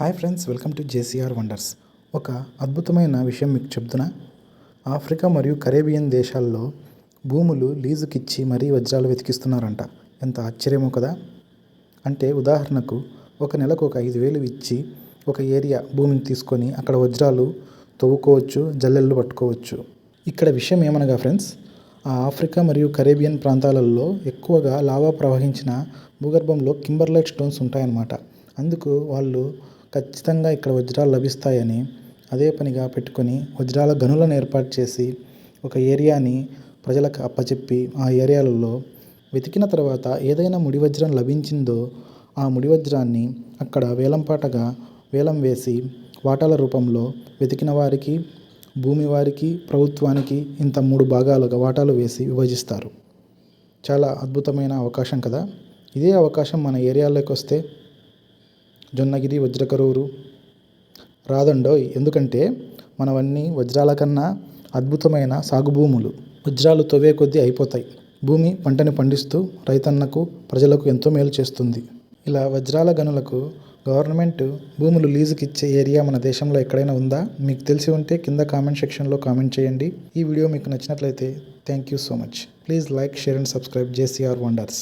Hi friends, welcome to JCR wonders. ఒక అద్భుతమైన విషయం మీకు చెప్తున్నా. ఆఫ్రికా మరియు కరేబియన్ దేశాల్లో భూములు లీజుకిచ్చి మరీ వజ్రాలు వెతికిస్తున్నారంట. ఎంత ఆశ్చర్యమో కదా. అంటే ఉదాహరణకు ఒక నెలకు ఒక 5,000 ఇచ్చి ఒక ఏరియా భూమిని తీసుకొని అక్కడ వజ్రాలు తవ్వుకోవచ్చు, జల్లెళ్ళు పట్టుకోవచ్చు. ఇక్కడ విషయం ఏమనగా ఫ్రెండ్స్, ఆ ఆఫ్రికా మరియు కరేబియన్ ప్రాంతాలలో ఎక్కువగా లావా ప్రవహించిన భూగర్భంలో కింబర్లైట్ స్టోన్స్ ఉంటాయన్నమాట. అందుకు వాళ్ళు ఖచ్చితంగా ఇక్కడ వజ్రాలు లభిస్తాయని అదే పనిగా పెట్టుకొని వజ్రాల గనులను ఏర్పాటు చేసి ఒక ఏరియాని ప్రజలకు అప్పచెప్పి ఆ ఏరియాలలో వెతికిన తర్వాత ఏదైనా ముడి వజ్రం లభించిందో ఆ ముడి వజ్రాన్ని అక్కడ వేలంపాటగా వేలం వేసి వాటాల రూపంలో వెతికిన వారికి, భూమి వారికి, ప్రభుత్వానికి ఇంత 3 భాగాలుగా వాటాలు వేసి విభజిస్తారు. చాలా అద్భుతమైన అవకాశం కదా. ఇదే అవకాశం మన ఏరియాలోకి వస్తే జొన్నగిరి, వజ్రకరూరు రాదండోయ్. ఎందుకంటే మనవన్నీ వజ్రాల కన్నా అద్భుతమైన సాగు భూములు. వజ్రాలు తవ్వే కొద్దీ అయిపోతాయి. భూమి పంటని పండిస్తూ రైతన్నకు, ప్రజలకు ఎంతో మేలు చేస్తుంది. ఇలా వజ్రాల గనులకు గవర్నమెంట్ భూములు లీజుకి ఇచ్చే ఏరియా మన దేశంలో ఎక్కడైనా ఉందా? మీకు తెలిసి ఉంటే కింద కామెంట్ సెక్షన్లో కామెంట్ చేయండి. ఈ వీడియో మీకు నచ్చినట్లయితే thank you so much. Please like, share and subscribe JCR wonders.